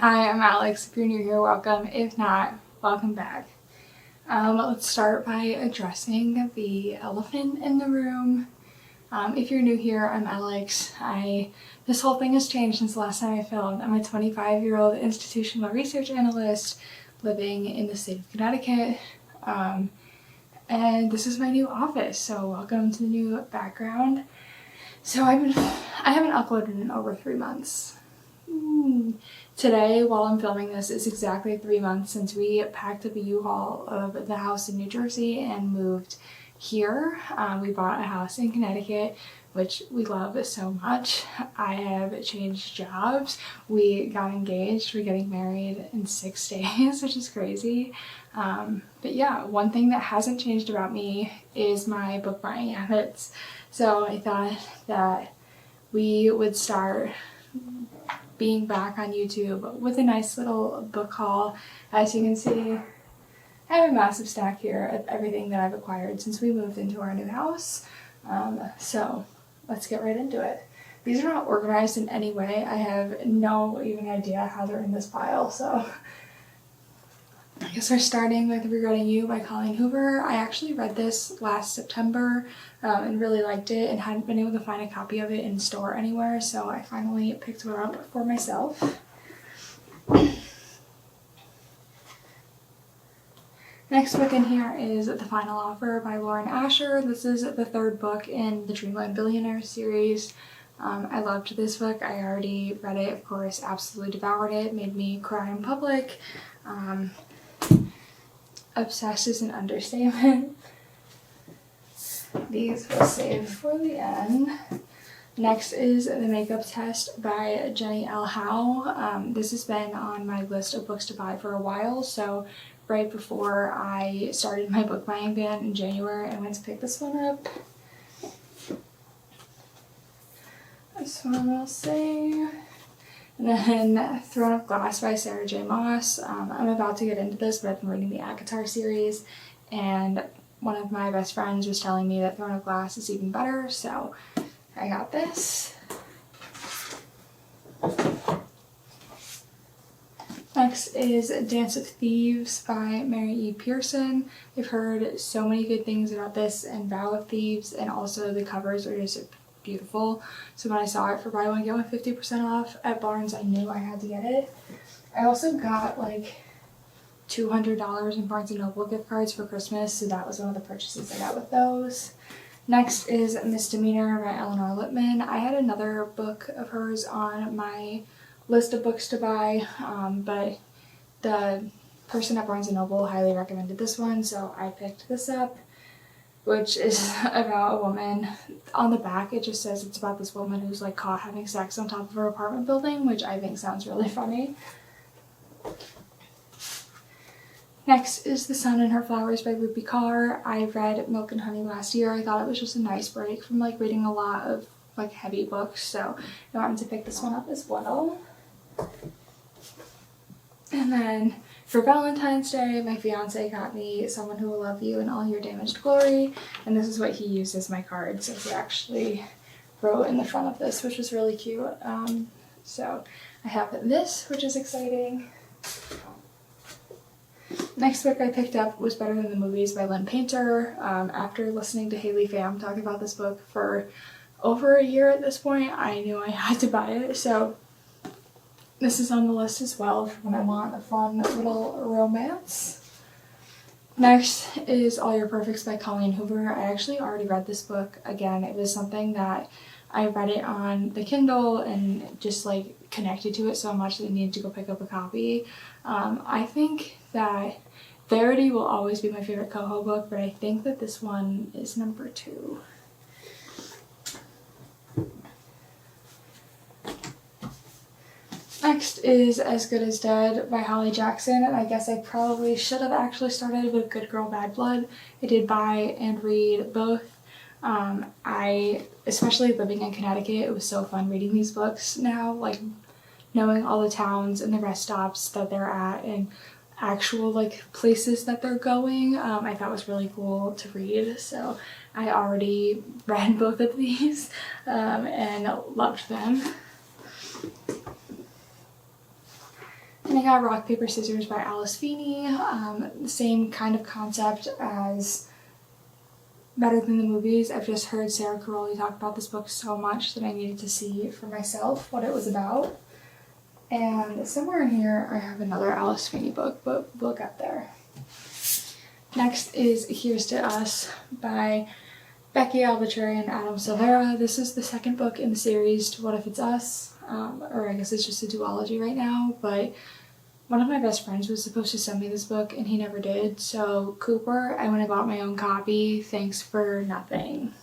Hi, I'm Alex. If you're new here, welcome. If not, welcome back. Let's start by addressing the elephant in the room. If you're new here, I'm Alex. This whole thing has changed since the last time I filmed. I'm a 25-year-old institutional research analyst living in the state of Connecticut. And this is my new office, so welcome to the new background. So I haven't uploaded in over 3 months. Today, while I'm filming this, is exactly 3 months since we packed up a U-Haul of the house in New Jersey and moved here. We bought a house in Connecticut, which we love so much. I have changed jobs. We got engaged. We're getting married in 6 days, which is crazy. But yeah, one thing that hasn't changed about me is my book buying habits. So I thought that we would start being back on YouTube with a nice little book haul. As you can see, I have a massive stack here of everything that I've acquired since we moved into our new house. So let's get right into it. These are not organized in any way. I have no even idea how they're in this pile, so I guess we're starting with Regretting You by Colleen Hoover. I actually read this last September and really liked it and hadn't been able to find a copy of it in store anywhere, so I finally picked one up for myself. Next book in here is The Final Offer by Lauren Asher. This is the third book in the Dreamland Billionaire series. I loved this book. I already read it, of course, absolutely devoured it, made me cry in public. Obsessed is an understatement. These we'll save for the end. Next is The Makeup Test by Jenny L. Howe. This has been on my list of books to buy for a while, so right before I started my book buying ban in January, I went to pick this one up. This one we'll save. And then Throne of Glass by Sarah J. Maas. I'm about to get into this, but I've been reading the ACOTAR series, and one of my best friends was telling me that Throne of Glass is even better, so I got this. Next is Dance with Thieves by Mary E. Pearson. I've heard so many good things about this and Vow of Thieves, and also the covers are just beautiful. So when I saw it for buy one get one 50% off at Barnes, I knew I had to get it. I also got like $200 in Barnes & Noble gift cards for Christmas, so that was one of the purchases I got with those. Next is Misdemeanor by Eleanor Lippman. I had another book of hers on my list of books to buy, but the person at Barnes & Noble highly recommended this one, so I picked this up, which is about a woman. On the back it just says it's about this woman who's like caught having sex on top of her apartment building, which I think sounds really funny. Next is The Sun and Her Flowers by Rupi Kaur. I read Milk and Honey last year. I thought it was just a nice break from like reading a lot of like heavy books, so I wanted to pick this one up as well. And then for Valentine's Day, my fiance got me Someone Who Will Love You in All Your Damaged Glory, and this is what he used as my card, so he actually wrote in the front of this, which was really cute. So I have this, which is exciting. Next book I picked up was Better Than the Movies by Lynn Painter. After listening to Haley Pham talk about this book for over a year at this point, I knew I had to buy it, so this is on the list as well for when I want a fun little romance. Next is All Your Perfects by Colleen Hoover. I actually already read this book. Again, it was something that I read it on the Kindle and just like connected to it so much that I needed to go pick up a copy. I think that Verity will always be my favorite Coho book, but I think that this one is number 2. Next is As Good as Dead by Holly Jackson, and I guess I probably should have actually started with Good Girl Bad Blood. I did buy and read both. Especially living in Connecticut, it was so fun reading these books now, like knowing all the towns and the rest stops that they're at and actual like places that they're going. I thought was really cool to read, so I already read both of these and loved them. And I got Rock, Paper, Scissors by Alice Feeney. The same kind of concept as Better Than the Movies. I've just heard Sarah Caroli talk about this book so much that I needed to see for myself what it was about. And somewhere in here I have another Alice Feeney book, but we'll get there. Next is Here's to Us by Becky Albuquerque and Adam Silvera. This is the second book in the series to What If It's Us? Or I guess it's just a duology right now, but one of my best friends was supposed to send me this book and he never did. So Cooper, I went and bought my own copy. Thanks for nothing.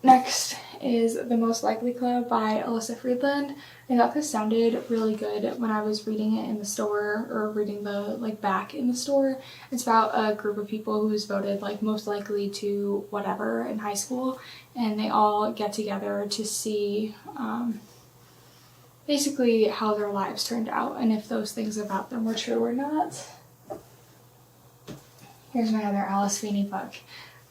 Next is The Most Likely Club by Alyssa Friedland. I thought this sounded really good when I was reading it in the store, or reading the back in the store. It's about a group of people who was voted most likely to whatever in high school, and they all get together to see basically how their lives turned out and if those things about them were true or not. Here's my other Alice Feeney book.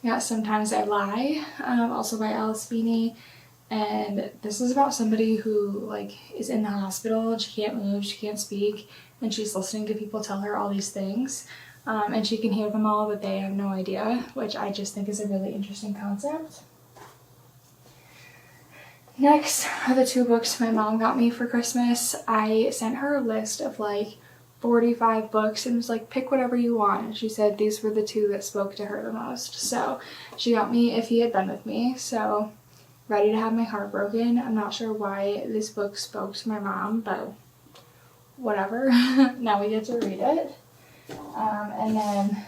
I got Sometimes I Lie, also by Alice Feeney, and this is about somebody who is in the hospital and she can't move, she can't speak, and she's listening to people tell her all these things, and she can hear them all but they have no idea, which I just think is a really interesting concept. Next are the two books my mom got me for Christmas. I sent her a list of 45 books and was like, pick whatever you want. And she said these were the two that spoke to her the most. So she got me If He Had Been With Me. So Ready to Have My Heart Broken. I'm not sure why this book spoke to my mom, but whatever. Now we get to read it. And then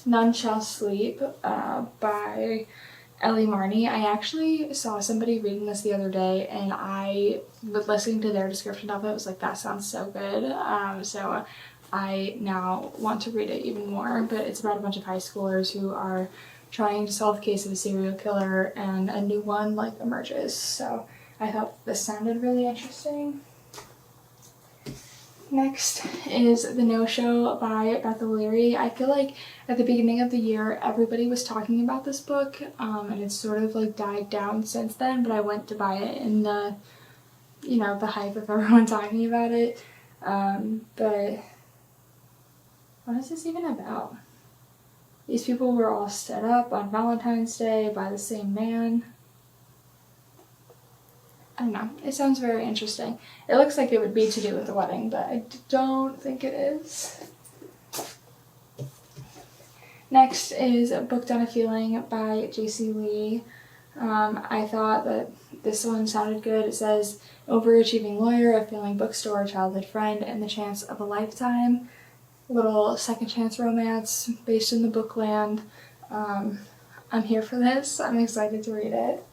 None Shall Sleep by Ellie Marney. I actually saw somebody reading this the other day and I was listening to their description of it, was like, that sounds so good. So I now want to read it even more, but it's about a bunch of high schoolers who are trying to solve the case of a serial killer and a new one emerges. So I thought this sounded really interesting. Next is The No-Show by Beth O'Leary. I feel like at the beginning of the year everybody was talking about this book, and it's sort of died down since then, but I went to buy it in the hype of everyone talking about it. But what is this even about? These people were all set up on Valentine's Day by the same man. I don't know. It sounds very interesting. It looks like it would be to do with the wedding, but I don't think it is. Next is Booked on a Feeling by J.C. Lee. I thought that this one sounded good. It says, overachieving lawyer, a failing bookstore, a childhood friend, and the chance of a lifetime. Little second chance romance based in the bookland. I'm here for this. I'm excited to read it.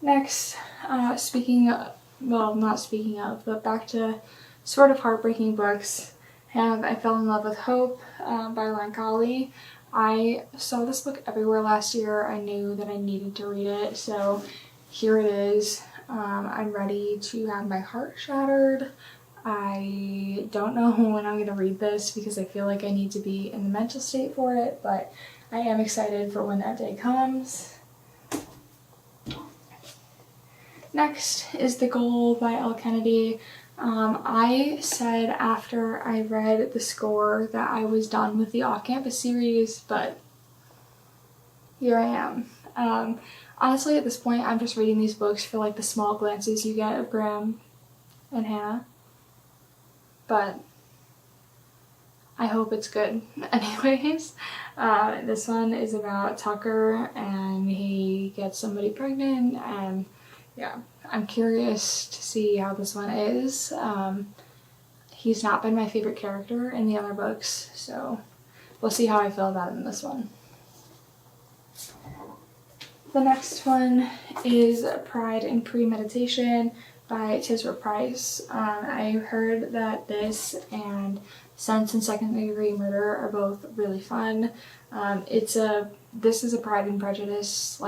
Next, not speaking of, but back to sort of heartbreaking books, have I Fell in Love with Hope by Lankali. I saw this book everywhere last year. I knew that I needed to read it, so here it is. I'm ready to have my heart shattered. I don't know when I'm going to read this because I feel like I need to be in the mental state for it, but I am excited for when that day comes. Next is The Goal by Elle Kennedy. I said after I read the score that I was done with the off-campus series, but here I am. Honestly, at this point, I'm just reading these books for the small glances you get of Graham and Hannah, but I hope it's good. Anyways, this one is about Tucker and he gets somebody pregnant, and yeah, I'm curious to see how this one is. He's not been my favorite character in the other books, so we'll see how I feel about him in this one. The next one is Pride and Premeditation by Tisra Price. I heard that this and Sense and Second Degree Murder are both really fun. This is a Pride and Prejudice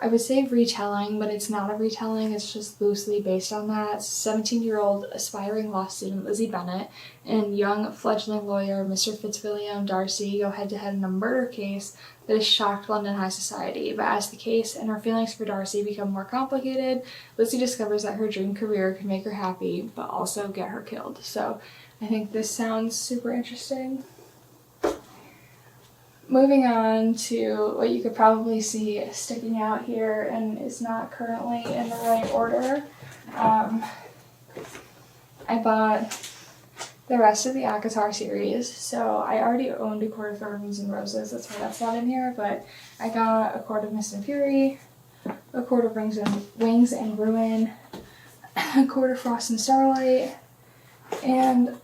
I would say retelling, but it's not a retelling, it's just loosely based on that. 17-year-old aspiring law student Lizzie Bennet and young fledgling lawyer Mr. Fitzwilliam Darcy go head-to-head in a murder case that has shocked London high society. But as the case and her feelings for Darcy become more complicated, Lizzie discovers that her dream career can make her happy, but also get her killed. So I think this sounds super interesting. Moving on to what you could probably see sticking out here and is not currently in the right order. I bought the rest of the ACOTAR series, so I already owned A Court of Thorns and Roses, that's why that's not in here, but I got A Court of Mist and Fury, A Court of Wings and Ruin, A Court of Frost and Starlight, and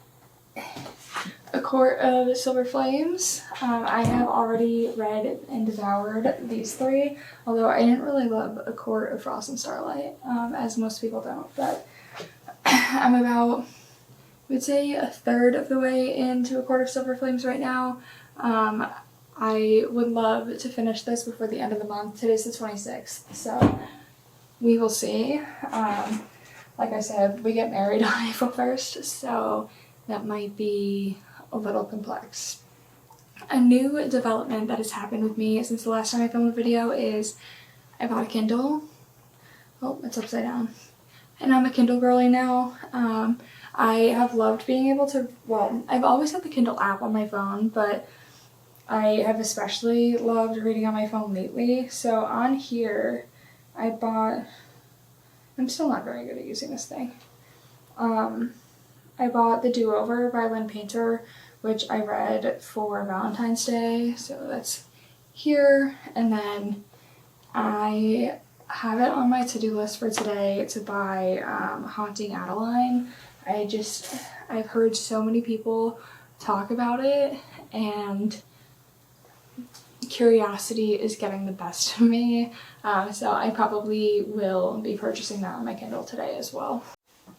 A Court of Silver Flames. I have already read and devoured these three, although I didn't really love A Court of Frost and Starlight, as most people don't, but I'm about, I would say, a third of the way into A Court of Silver Flames right now. I would love to finish this before the end of the month. Today's the 26th, so we will see. Like I said, we get married on April 1st, so that might be a little complex. A new development that has happened with me since the last time I filmed a video is I bought a Kindle. Oh, it's upside down. And I'm a Kindle girly now. I have loved being able to, well, I've always had the Kindle app on my phone, but I have especially loved reading on my phone lately. So on here, I bought, I'm still not very good at using this thing. I bought The Do-Over by Lynn Painter, which I read for Valentine's Day, so that's here. And then I have it on my to-do list for today to buy Haunting Adeline. I've heard so many people talk about it, and curiosity is getting the best of me, so I probably will be purchasing that on my Kindle today as well.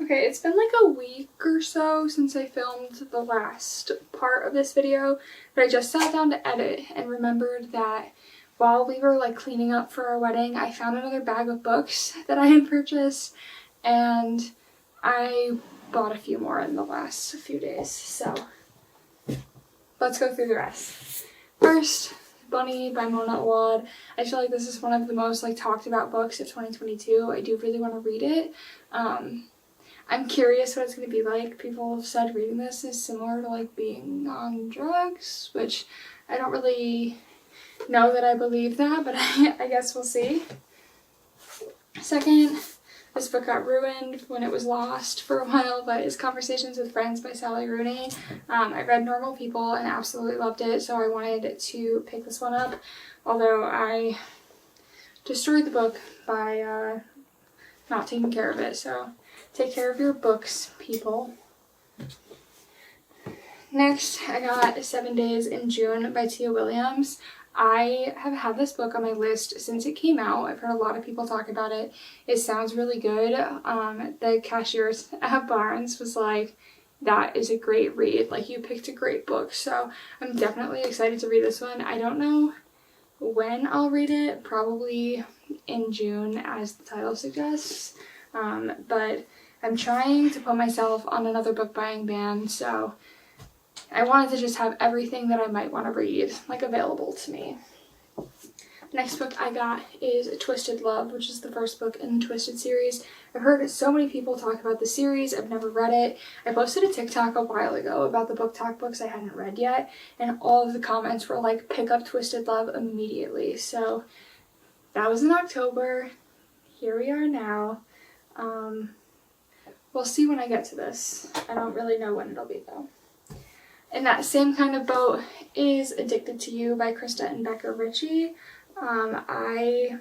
Okay, it's been like a week or so since I filmed the last part of this video, but I just sat down to edit and remembered that while we were like cleaning up for our wedding, I found another bag of books that I had purchased, and I bought a few more in the last few days, so let's go through the rest. First, Bunny by Mona Awad. I feel like this is one of the most like talked about books of 2022. I do really want to read it. I'm curious what it's going to be like. People have said reading this is similar to like being on drugs, which I don't really know that I believe that, but I guess we'll see. Second, this book got ruined when it was lost for a while, but it's Conversations with Friends by Sally Rooney. I read Normal People and absolutely loved it, so I wanted to pick this one up, although I destroyed the book by not taking care of it, so take care of your books, people. Next, I got 7 Days in June by Tia Williams. I have had this book on my list since it came out. I've heard a lot of people talk about it. It sounds really good. The cashiers at Barnes was like, that is a great read. Like, you picked a great book. So I'm definitely excited to read this one. I don't know when I'll read it. Probably in June, as the title suggests. But I'm trying to put myself on another book buying ban, so I wanted to just have everything that I might want to read, like, available to me. Next book I got is Twisted Love, which is the first book in the Twisted series. I've heard so many people talk about the series. I've never read it. I posted a TikTok a while ago about the book talk books I hadn't read yet, and all of the comments were like, pick up Twisted Love immediately. So that was in October. Here we are now. We'll see when I get to this. I don't really know when it'll be, though. In that same kind of boat is Addicted to You by Krista and Becca Ritchie. I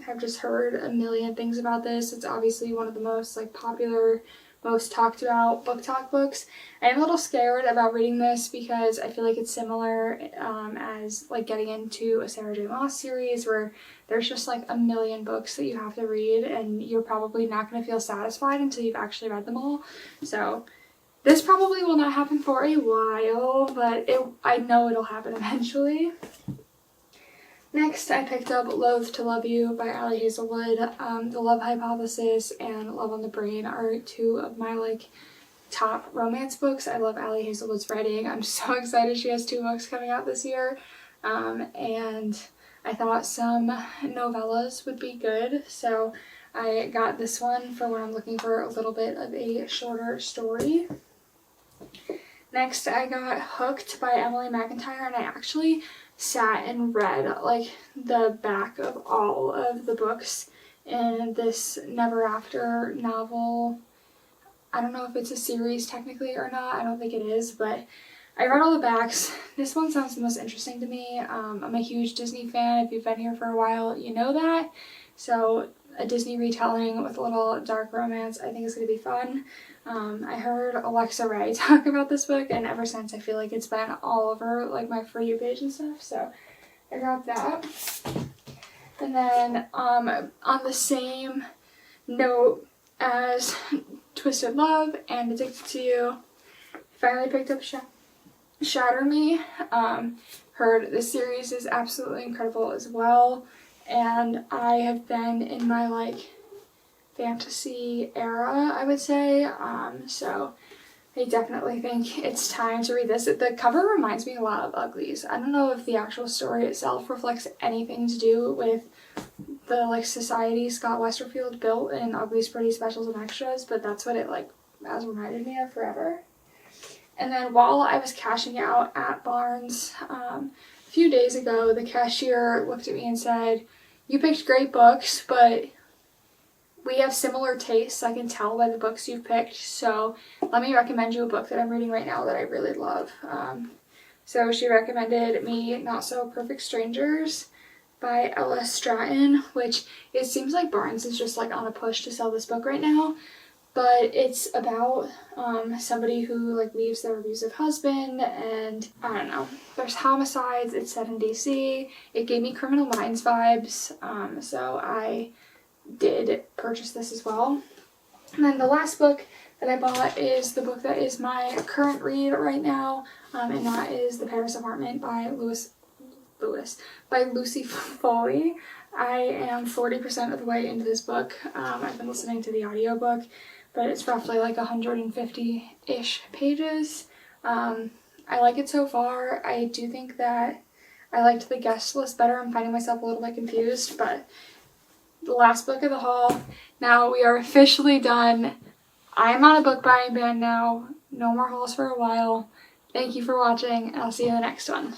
have just heard a million things about this. It's obviously one of the most like popular, most talked about book talk books. I'm a little scared about reading this because I feel like it's similar as like getting into a Sarah J Maas series where there's just like a million books that you have to read and you're probably not going to feel satisfied until you've actually read them all. So this probably will not happen for a while, but I know it'll happen eventually. Next, I picked up Loathe to Love You by Ali Hazelwood. The Love Hypothesis and Love on the Brain are two of my like top romance books. I love Ali Hazelwood's writing. I'm so excited she has 2 books coming out this year. And I thought some novellas would be good, so I got this one for when I'm looking for a little bit of a shorter story. Next, I got Hooked by Emily McIntyre, and I actually sat and read like the back of all of the books in this Never After novel. I don't know if it's a series technically or not, I don't think it is, but I read all the backs. This one sounds the most interesting to me. I'm a huge Disney fan. If you've been here for a while, you know that. So a Disney retelling with a little dark romance I think is going to be fun. I heard Alexa Ray talk about this book, and ever since I feel like it's been all over like my For You page and stuff, so I got that. And then on the same note as Twisted Love and Addicted to You, I finally picked up Shatter Me. Heard this series is absolutely incredible as well, and I have been in my like fantasy era, I would say, so I definitely think it's time to read this. The cover reminds me a lot of Uglies. I don't know if the actual story itself reflects anything to do with the like society Scott Westerfield built in Uglies, Pretty Specials and Extras, but that's what it like has reminded me of forever. And then while I was cashing out at Barnes a few days ago, the cashier looked at me and said, "You picked great books, but we have similar tastes. I can tell by the books you've picked, so let me recommend you a book that I'm reading right now that I really love." So she recommended me Not So Perfect Strangers by Ella Stratton, which it seems like Barnes is just like on a push to sell this book right now. But it's about somebody who like leaves their abusive husband, and I don't know, there's homicides, it's set in DC. It gave me Criminal Minds vibes, so I did purchase this as well. And then the last book that I bought is the book that is my current read right now, and that is The Paris Apartment by Lucy Foley. I am 40% of the way into this book. I've been listening to the audiobook, but it's roughly like 150-ish pages. I like it so far. I do think that I liked the guest list better. I'm finding myself a little bit confused, but the last book of the haul. Now we are officially done. I am on a book buying ban now. No more hauls for a while. Thank you for watching, and I'll see you in the next one.